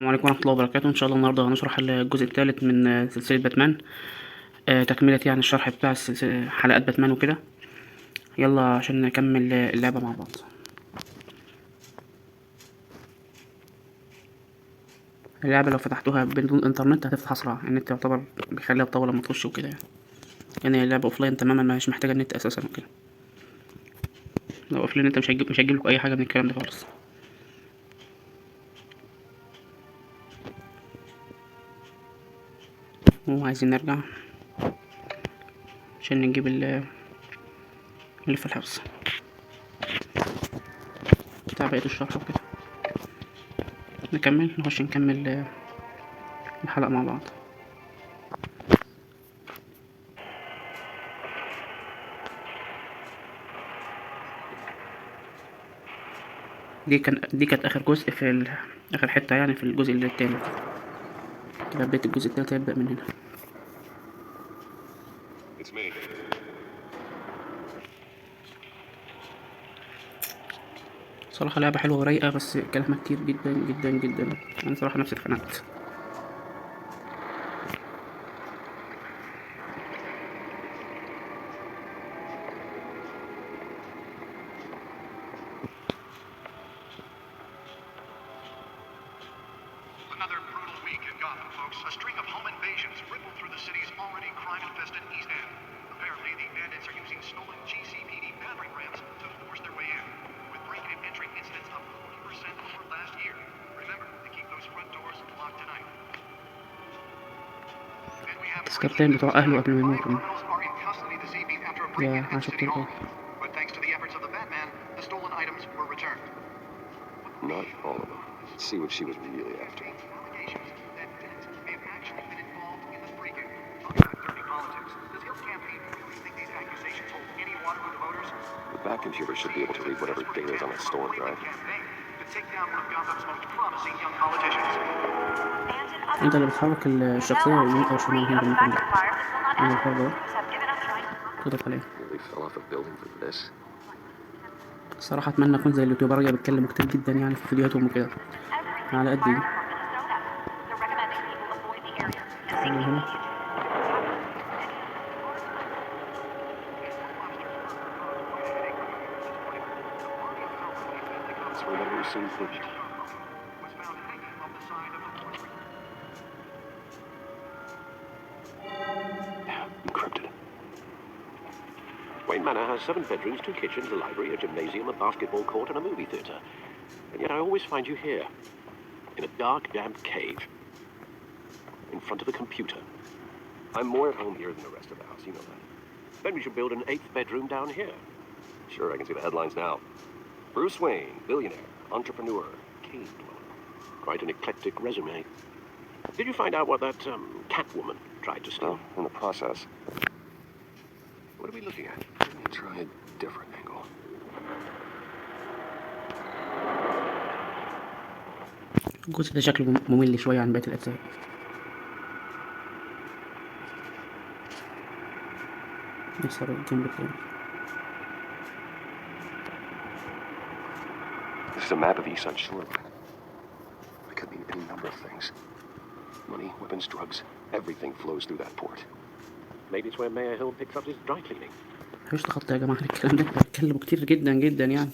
السلام عليكم ورحمة الله وبركاته. إن شاء الله النهاردة هنشرح الجزء الثالث من سلسلة باتمان. تكملة يعني الشرح بتاع حلقات باتمان وكده. يلا عشان نكمل اللعبة مع بعض. اللعبة لو فتحتوها بدون انترنت هتفتح أسرع، النت يعتبر بيخليها تطول لما تخش وكده يعني اللعبة اوفلاين تماما، مش محتاجة النت أساسا وكده. لو اوفلاين انت مش هيجيبلكوا أي حاجة من الكلام ده خالص. وعايزين نرجع عشان نجيب اللي في الحفظ بتاع بقية الشرح وكده. نخش نكمل الحلقة مع بعض. دي كانت آخر جزء آخر حتة يعني في الجزء التاني كده. بداية الجزء التالت هيبدأ من هنا. صراحة لعبة حلوة ورايقة، بس كلامها كتير جدا جدا جدا. أنا صراحة نفسي اتخنقت. Another brutal week in Gotham, folks. A string of home invasions rippled through the city's already crime-infested East End. Apparently, the bandits are using stolen GCPD battering rams to force their way in, with break-in and entry incidents up 40% over last year. Remember to keep those front doors locked tonight. And we have تذكرتين بتوع أهله قبل ما يموتوا. criminals are in custody this evening after a break-in يا at City عاشق Hall. But thanks to the efforts of the Batman, the stolen items were returned. Not all of them. Let's see what she was really after. Allegations that Dent may have actually been involved in the break-in. Talk about dirty politics. Does Hill's campaign really think these accusations hold any water with the voters? The back computer should be able to read whatever data is on that stolen drive. Campaign to take down one of Gotham's most promising young politicians. أنت اللي بتحرك الشخصية يمين أو شمال هنا بالمكان ده. أنا الحوار ده تضغط عليه. Really fell off a building for this. الصراحة أتمنى أكون زي اليوتيوبر اللي بيتكلموا كتير جدا يعني في فيديوهاتهم وكده على قد إيه. هنا That's where that was soon pushed. Was found hanging off the side of the porch. Encrypted. Wayne Manor has 7 bedrooms, 2 kitchens, a library, a gymnasium, a basketball court, and a movie theatre. And yet I always find you here, in a dark, damp cave, in front of a computer. I'm more at home here than the rest of the house, you know that. Then we should build an 8th bedroom down here. Sure, I can see the headlines now. Bruce Wayne, billionaire, entrepreneur, cave dweller. Quite an eclectic resume. Did you find out what that Catwoman tried to steal? No, in the process. What are we looking at? Try a different angle. الجزء ده شكله ممل شوية عن بقية الأجزاء. نكسر الجنب التاني. This is a map of the East Side shoreline. It could mean any number of things. Money, weapons, drugs, everything flows through that port. Maybe it's where Mayor Hill picks up his dry cleaning. مفيش تخطي يا جماعة الكلام ده، بيتكلموا كتير جدا جدا يعني.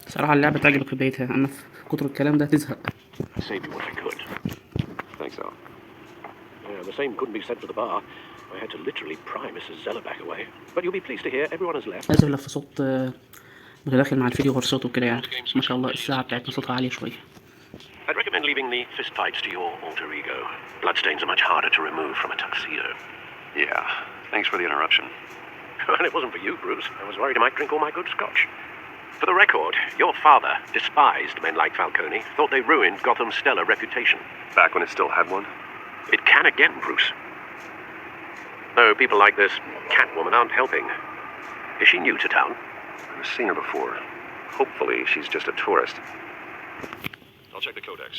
صراحة اللعبة تعجبك في بدايتها، أما في كتر الكلام ده تزهق. Save you what I could. Thanks, Al. Yeah, the same couldn't be said for the bar. I had to literally pry Mrs. Zellerback away. But you'll be pleased to hear everyone has left. آسف لو في صوت متداخل مع الفيديو غير صوته كده يعني. ما شاء الله الساعة بتاعتنا صوتها عالية شوية. I'd recommend leaving the fistfights to your alter ego. Bloodstains are much harder to remove from a tuxedo. Yeah, thanks for the interruption. Well, it wasn't for you, Bruce. I was worried I might drink all my good scotch. For the record, your father despised men like Falcone, thought they ruined Gotham's stellar reputation. Back when it still had one? It can again, Bruce. Though people like this Catwoman aren't helping. Is she new to town? I've seen her before. Hopefully, she's just a tourist. I'll check the codex.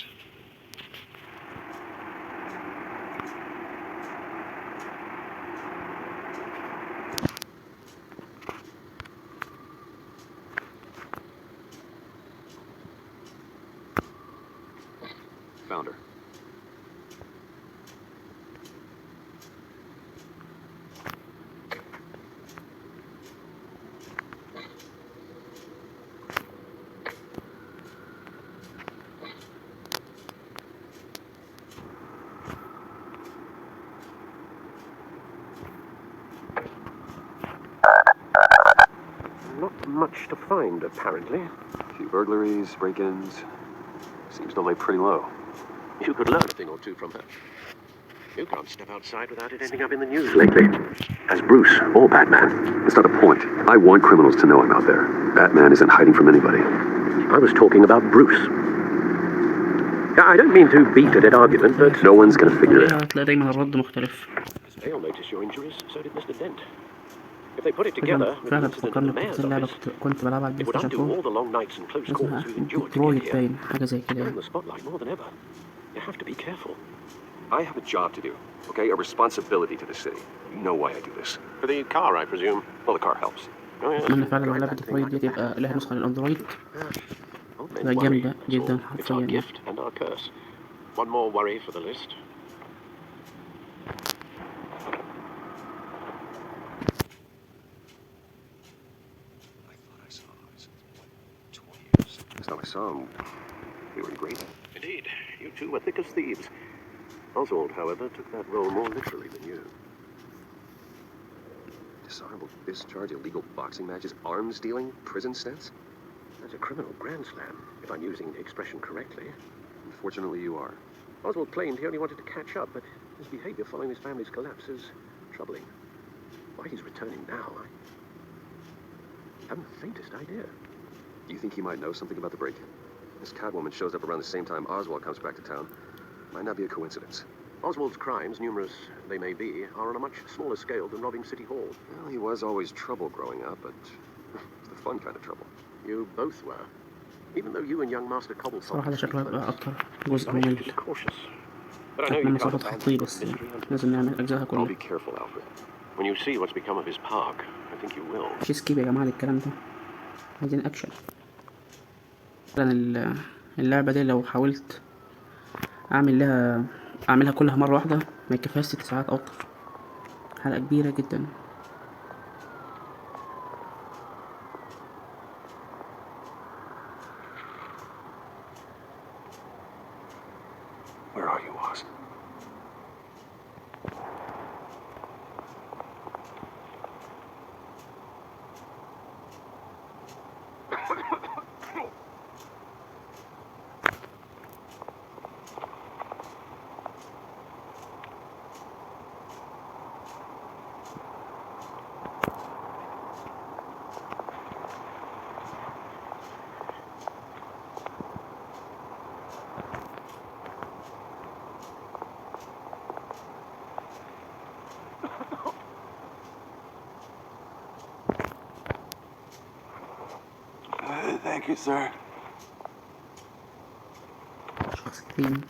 Found her. Not much to find, apparently. A few burglaries, break-ins. Seems to lay pretty low. You could learn a thing or two from her. You can't step outside without it ending up in the news lately. As Bruce or Batman. That's not the point. I want criminals to know I'm out there. Batman isn't hiding from anybody. I was talking about Bruce. I don't mean to beat a dead argument, but No one's gonna figure it out. هتلاقي دايما الرد مختلف. they'll notice your injuries, so did Mr. Dent. If they put it فكرة together with an فعلا incident in بتفكرني the mayor's بتفكر لعبة office, كنت بلعبها على it البلاي would ستيشن undo 4 all the long nights and close calls اسمها we've endured to ديترويت get here. باين حاجة زي كده You're يعني. in the spotlight more than ever. You have to be careful. I have a job to do, okay? A responsibility to the city. You know why I do this. For the car, I presume. Well, the car helps. Oh, yes. أتمنى فعلا لو Drive لعبة that thing ديترويت like دي a تبقى madman. لها نسخة للأندرويد Old men تبقى worry, جامدة that's جدا all. It's حرفيا our يعني. gift and our curse. One more worry for the list. I thought I saw eyes. What, 20 years? Last time I saw him, we were great. Indeed, you two were thick as thieves. Oswald, however, took that role more literally than you. Dishonorable discharge, illegal boxing matches, arms dealing, prison stints? That's a criminal grand slam, if I'm using the expression correctly. Unfortunately, you are. Oswald claimed he only wanted to catch up, but his behavior following his family's collapse is troubling. Why he's returning now, I haven't the faintest idea. Do you think he might know something about the break? This Catwoman shows up around the same time Oswald comes back to town. Might not be a coincidence. Oswald's crimes, numerous they may be, are on a much smaller scale than robbing City Hall. Well, he was always trouble growing up, but the fun kind of trouble. You both were. Even though you and young Master Cobblepot صراحة ده شكله هيبقى أكتر جزء advised you ممل. to be cautious. But I know you أتمنى can't صراحة abandon خطير the بس mystery until لازم نعمل أجزائها I'll كلها. be careful, Alfred. when you see what's become of his park. I think you will. مفيش سكيب يا جماعة للكلام ده، عايزين أكشن. فعلا اللعبة دي لو حاولت أعملها كلها مرة واحدة ما يكفيهاش 6 ساعات أو أكتر. حلقة كبيرة جدا. Where are you, Oz? Thank you, sir. شخص كريم.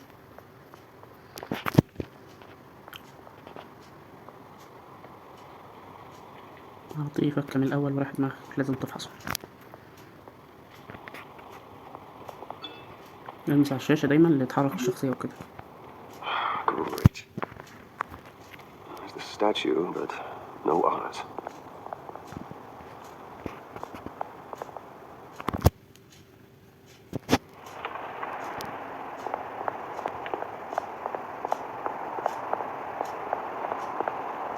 أعطيه فكة من الأول وراح دماغك لازم تفحصه. المس على الشاشة دايما اللي تحرك الشخصية وكده. Great. There's the statue, but no Oz.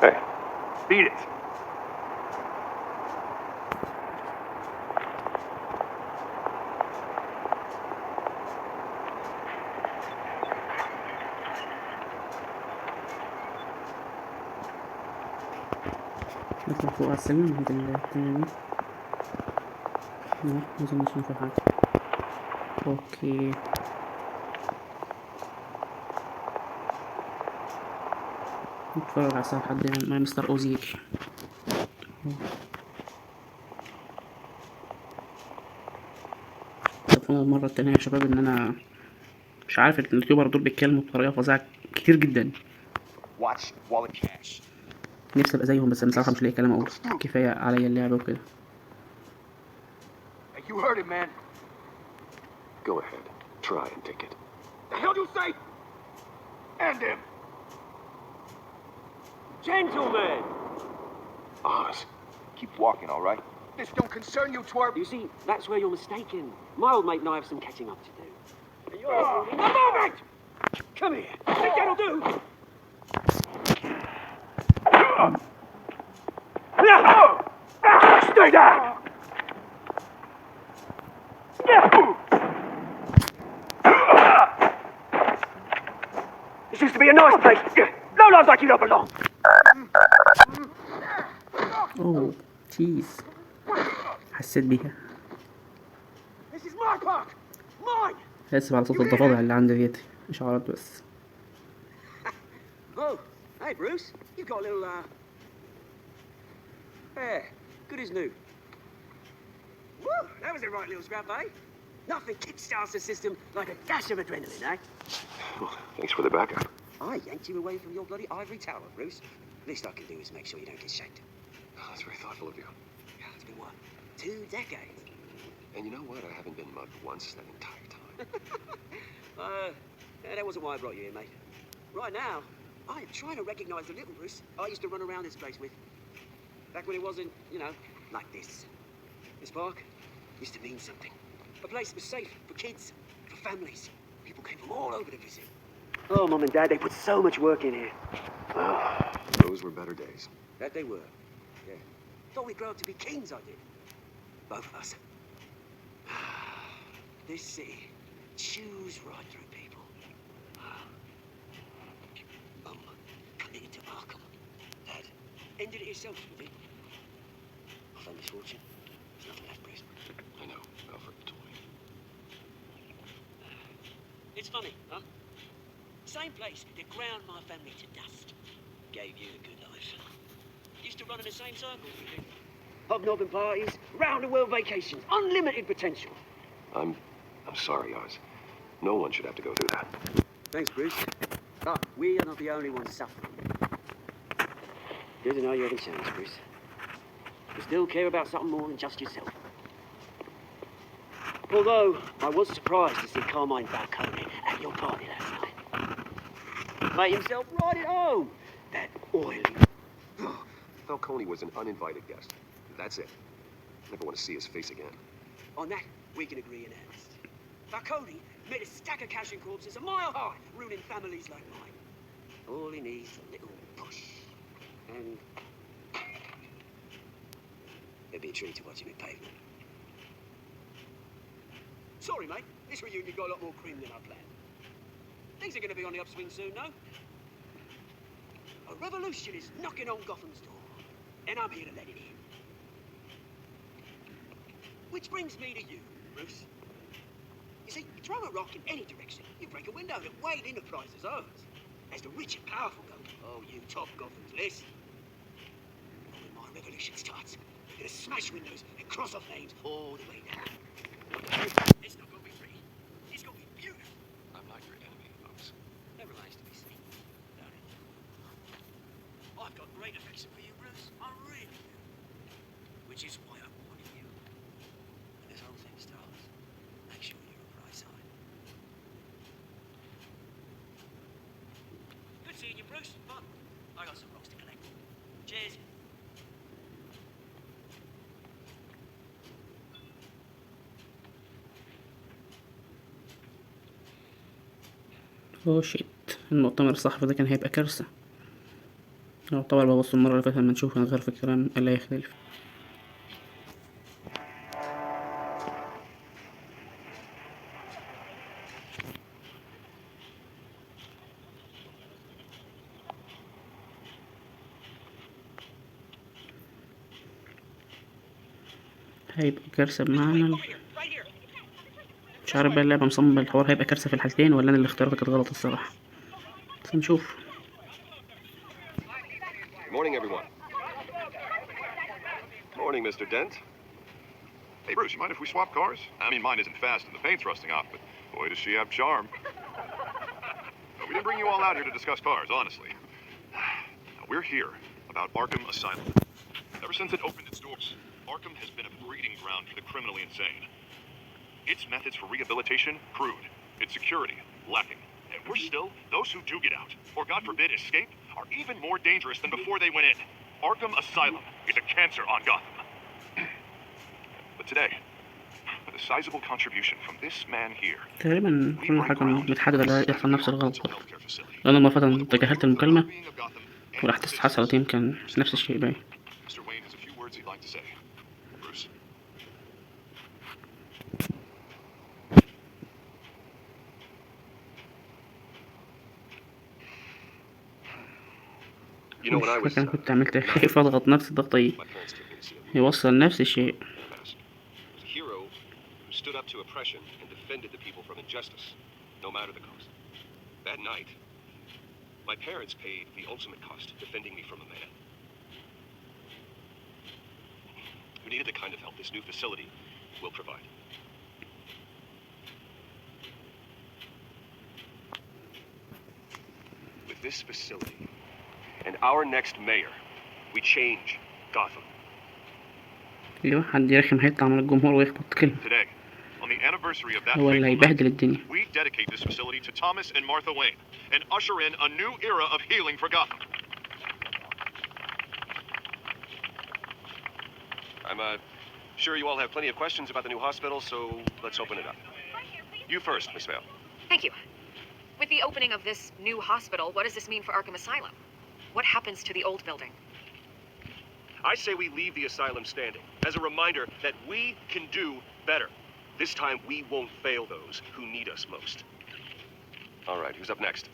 Hey, beat it. نطلع فوق على السلم عند التنانين. لا مظنش إن في حاجة. اوكي نتفرج على ساعة حد ما مستر اوزي يجي. تفهموا المرة التانية يا شباب ان انا مش عارف اليوتيوبر دول بيتكلموا بطريقة فظيعة كتير جدا. Watch wallet cash. نفسي ابقى زيهم بس بصراحة مش لاقي كلام اقوله، كفاية عليا اللعبة وكده. You heard it, man. Go ahead. Try and take it. The hell do you say? End him. Gentlemen! Oz, keep walking, all right? This don't concern you, twerp. You see, that's where you're mistaken. My old mate and I have some catching up to do. And you're holding the moment! Come here. Think that'll do? Stay down! This used to be a nice place. No lives like you don't belong. اوه تشيز، حسيت بيها. This is my park. Mine. اسف على صوت الضفادع اللي عندي ديت، اشعارات بس. Oh, hey Bruce. You've got a little, Yeah, good as new. Woo, that was a right little scrap, eh? Nothing kickstarts the system like a dash of adrenaline, eh? Well, thanks for the backup. I yanked you away from your bloody ivory tower, Bruce. Least I can do is make sure you don't get shanked. Oh, that's very thoughtful of you. Yeah, it's been what? 2 decades. And you know what? I haven't been mugged once that entire time. Yeah, that wasn't why I brought you here, mate. Right now, I am trying to recognize the little Bruce I used to run around this place with. Back when it wasn't, like this. This park used to mean something. A place that was safe for kids, for families. People came from all over to visit. Oh, Mum and Dad, they put so much work in here. Those were better days. That they were. Yeah. Thought we'd grow up to be kings, I did. Both of us. This city chews right through people. Mum committed to Arkham. Dad ended it yourself, did he? I've had misfortune. There's nothing left, Bruce. I know. Alfred told me. It's funny, huh? Same place that ground my family to dust. Gave you a good life. Used to run in the same circles with you. Hobnobbing parties, round-the-world vacations, unlimited potential. I'm sorry, Oz. No one should have to go through that. Thanks, Bruce. But we are not the only ones suffering. Good to know you haven't changed, Bruce. You still care about something more than just yourself. Although, I was surprised to see Carmine Falcone at your party last night. Made himself right at home. That oily... Falcone was an uninvited guest. That's it. Never want to see his face again. On that, we can agree in earnest. Falcone made a stack of cashing corpses a mile high, ruining families like mine. All he needs is a little push. And... it'd be a treat to watch him in pavement. Sorry, mate. This reunion got a lot more cream than I planned. Things are going to be on the upswing soon, no? A revolution is knocking on Gotham's door, and I'm here to let it in. Which brings me to you, Bruce. You see, you throw a rock in any direction, you break a window that Wayne Enterprises owns. As the rich and powerful go, oh, you top Gotham's list. When my revolution starts, we're going to smash windows and cross off names all the way down. It's not going to be pretty. It's going to be beautiful. I'm not your enemy, folks. That remains to be seen, don't it? I've got great affection for you, Bruce. I really do. Which is why I'm warning you. When this whole thing starts, make sure you're on the right side. Good seeing you, Bruce, but I got some rocks to collect. Cheers. اوه شيت، المؤتمر الصحفي ده كان هيبقى كارثة. يعتبر ببص المرة اللي فاتت لما نشوف هنغير في الكلام اللي هيختلف. هيبقى كارثة بمعنى مش عارف بقى اللعبة مصممة الحوار هيبقى كارثة في الحالتين ولا أنا اللي اختياراتي كانت غلط الصراحة، بس نشوف. Good morning, everyone. Morning, Mr. Dent. Hey, Bruce, you mind if we swap cars? I mean, mine isn't fast and the paint's rusting off, but boy, does she have charm. But we didn't bring you all out here to discuss cars, honestly. Now, we're here about Arkham Asylum. Ever since it opened its doors, Arkham has been a breeding ground for the criminally insane. Its methods for rehabilitation, crude. Its security, lacking. And worse still, those who do get out, or God forbid escape, are even more dangerous than before they went in. Arkham Asylum is a cancer on Gotham. But today, with a sizable contribution from this man here, تقريبا we كل break حاجة ground متحددة for لا a يحصل نفس state-of-the-art الغلط mental برضه، health care facility. لأن لما فتح One that will تجاهلت improve the المكالمة well-being of Gotham and ورحت its تستحسن citizens. تيم كان نفس الشيء باين. Mr. Wayne has a few words he'd like to say. Bruce. You know, مش when I was فاكر أنا كنت عملت كيف أضغط نفس الضغطة دي my parents took me to see a movie. يوصل نفس الشيء. Mask. He was a hero who stood up to oppression and defended the people from injustice, no matter the cost. That night, my parents paid the ultimate cost, defending me from a man who needed the kind of help this new facility will provide. With this facility and our next mayor, we change Gotham. أيوة حد يرخم هيطلع من الجمهور ويخبط كلمة، Today, on the anniversary of that هو اللي fateful هيبهدل night, الدنيا. we dedicate this facility to Thomas and Martha Wayne and usher in a new era of healing for Gotham. I'm sure you all have plenty of questions about the new hospital, so let's open it up. You first, Miss Vale. Thank you. With the opening of this new hospital, what does this mean for Arkham Asylum? What happens to the old building? I say we leave the asylum standing as a reminder that we can do better. This time we won't fail those who need us most. All right, who's up next?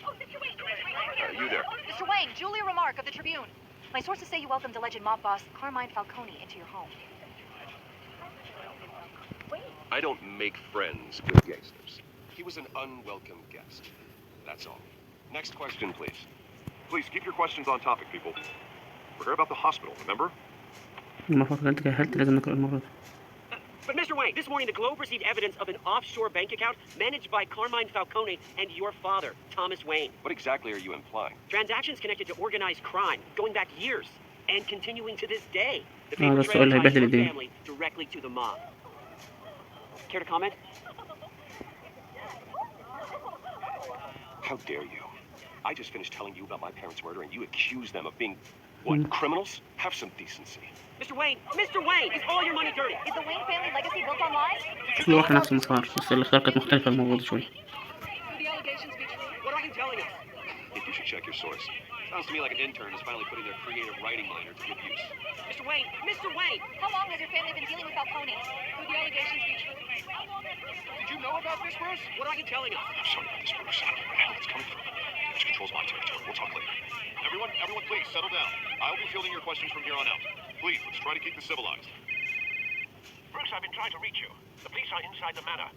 You there. Mr. Wayne, Julia Remark of the Tribune. My sources say you welcomed alleged mob boss Carmine Falcone into your home. I don't make friends with gangsters. He was an unwelcome guest. That's all. Next question, please. Please keep your questions on topic, people. We're here about the hospital, remember? المفروض كنت تجاهلت لازم نقرأ المرة دي. But Mr. Wayne, this morning the Globe received evidence of an offshore bank account managed by Carmine Falcone and your father, Thomas Wayne. What exactly are you implying? Transactions connected to organized crime going back years and continuing to this day. The ده paper السؤال trail اللي ties هيبهدل your الدنيا. family directly to the mob. Care to comment? How dare you? I just finished telling you about my parents' murder and you accuse them of being, what, criminals? Have some decency. Mr. Wayne, is all your money dirty? Is the Wayne family legacy built on lies? كل واحد نفس المسار بس الاختيار كانت مختلفة المرة دي شوية. Could the allegations be true? What are you telling us? I think you should check your source. Sounds to me like an intern is finally putting their creative writing minor to good use. Mr. Wayne! How long has your family been dealing with Falcone? Could the allegations be true? Did you know about this, Bruce? What are you telling us? I'm sorry about this, Bruce. I don't know where the hell it's coming from. This controls my territory. We'll talk later. Everyone, please settle down. I'll be fielding your questions from here on out. Please, let's try to keep this civilized. Bruce, I've been trying to reach you. The police are inside the manor.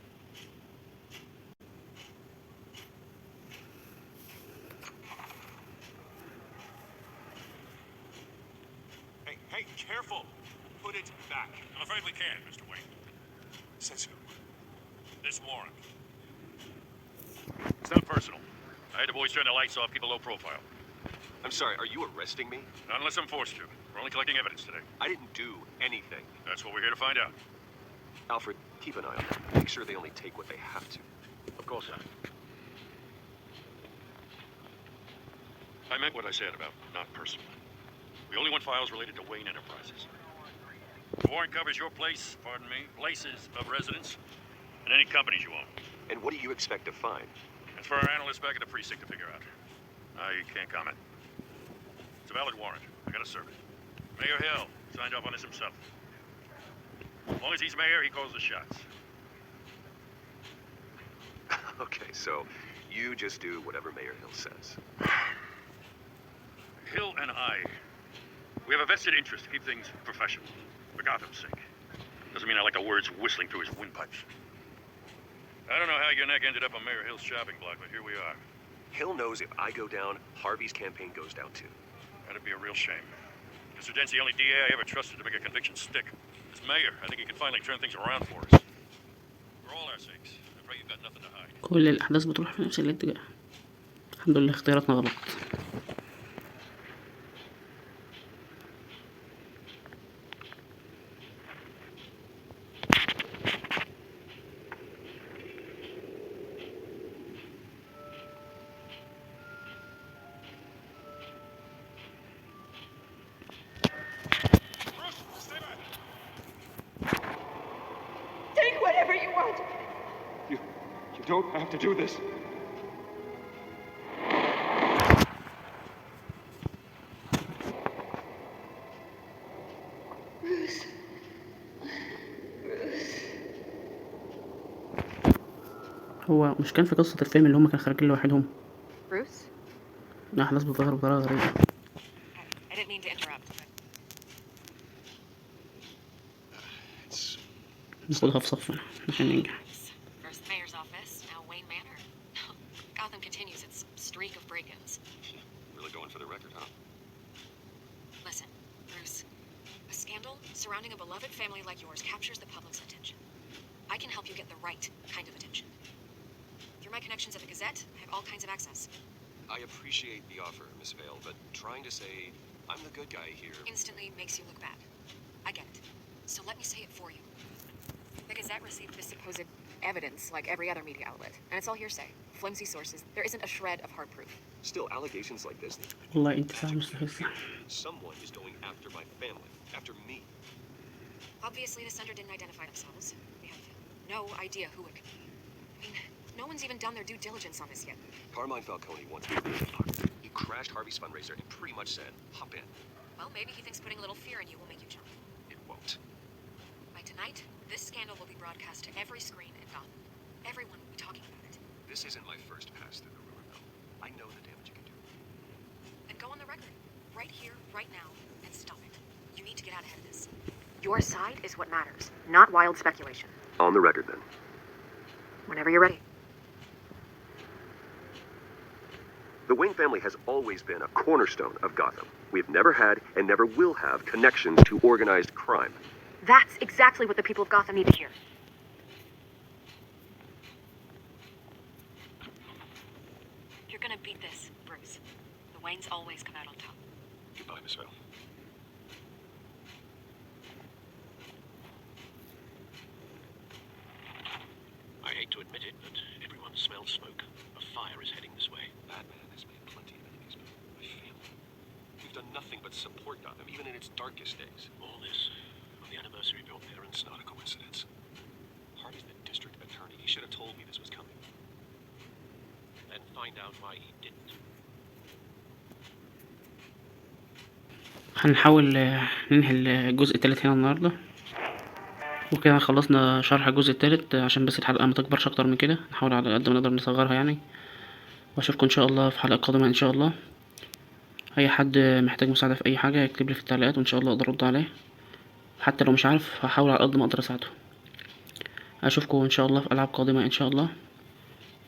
Hey, careful. Put it back. I'm afraid we can't, Mr. Wayne. Says who? This warrant. It's not personal. I had the boys turn the lights off, keep a low profile. I'm sorry, are you arresting me? Not unless I'm forced to. We're only collecting evidence today. I didn't do anything. That's what we're here to find out. Alfred, keep an eye on them. Make sure they only take what they have to. Of course, sir. I meant what I said about not personal. We only want files related to Wayne Enterprises. The warrant covers your place, pardon me, places of residence, and any companies you own. And what do you expect to find? That's for our analysts back at the precinct to figure out. I can't comment. It's a valid warrant. I gotta serve it. Mayor Hill signed off on this himself. As long as he's mayor, he calls the shots. Okay, so you just do whatever Mayor Hill says. Hill and I, we have a vested interest to keep things professional, for Gotham's sake. Doesn't mean I like the words whistling through his windpipes. I don't know how your neck ended up on Mayor Hill's shopping block, but here we are. Hill knows if I go down, Harvey's campaign goes down too. That'd be a real shame. Mr. Dent's the only DA I ever trusted to make a conviction stick. As mayor, I think he can finally turn things around for us. For all our sakes, I pray you've got nothing to hide. كل الأحداث بتروح في نفس الاتجاه. الحمد لله اختياراتنا غلط. don't have to do this. هو مش كان في قصة الفيلم اللي هما كانوا خارجين لوحدهم؟ Bruce? الأحداث بتتغير بطريقة غريبة. I didn't mean to interrupt, but ناخدها في صفنا عشان ننجح. first the mayor's office, now Wayne Manor. Gotham continues its streak of break-ins. Really going for the record, huh? Listen, Bruce, a scandal surrounding a beloved family like yours captures the public's attention. I can help you get the right kind of attention. Through my connections at the Gazette, I have all kinds of access. I appreciate the offer, Miss Vale, but trying to say I'm the good guy here... Instantly makes you look bad. I get it. So let me say it for you. The Gazette received this supposed evidence like every other media outlet, and it's all hearsay. Flimsy sources. There isn't a shred of hard proof. Still, allegations like this... والله أنت فاهم مستفز. Someone is going after my family, after me. Obviously, the sender didn't identify themselves. We have no idea who it could be. I mean, no one's even done their due diligence on this yet. Carmine Falcone wants me to be a doctor. He crashed Harvey's fundraiser and pretty much said, hop in. Well, maybe he thinks putting a little fear in you will make you jump. It won't. By tonight, this scandal will be broadcast to every screen in Gotham. Everyone will be talking about it. This isn't my first pass through the rumor mill. I know the damage it can do. And go on the record, right here, right now, and stop it. You need to get out ahead of this. Your side is what matters, not wild speculation. On the record, then. Whenever you're ready. The Wayne family has always been a cornerstone of Gotham. We have never had and never will have connections to organized crime. That's exactly what the people of Gotham need to hear. You're gonna beat this, Bruce. The Waynes always come out on top. Goodbye, Miss Vale. I hate to admit it, but everyone smells smoke. A fire is heading this way. Batman has made plenty of enemies, but my family. We've done nothing but support Gotham, even in its darkest days. All this on the anniversary of your parents. Not a coincidence. Harvey's the district attorney. He should have told me this was coming. Then find out why he didn't. هنحاول ننهي الجزء التالت هنا النهاردة، وكده خلصنا شرح الجزء التالت عشان بس الحلقة ما تكبرش اكتر من كده. نحاول على قد ما نقدر نصغرها يعني، واشوفكم ان شاء الله في حلقة قادمة ان شاء الله. اي حد محتاج مساعدة في اي حاجة يكتب لي في التعليقات وان شاء الله اقدر ارد عليه، حتى لو مش عارف هحاول على قد ما اقدر اساعده. اشوفكم ان شاء الله في العاب قادمة ان شاء الله.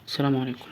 السلام عليكم.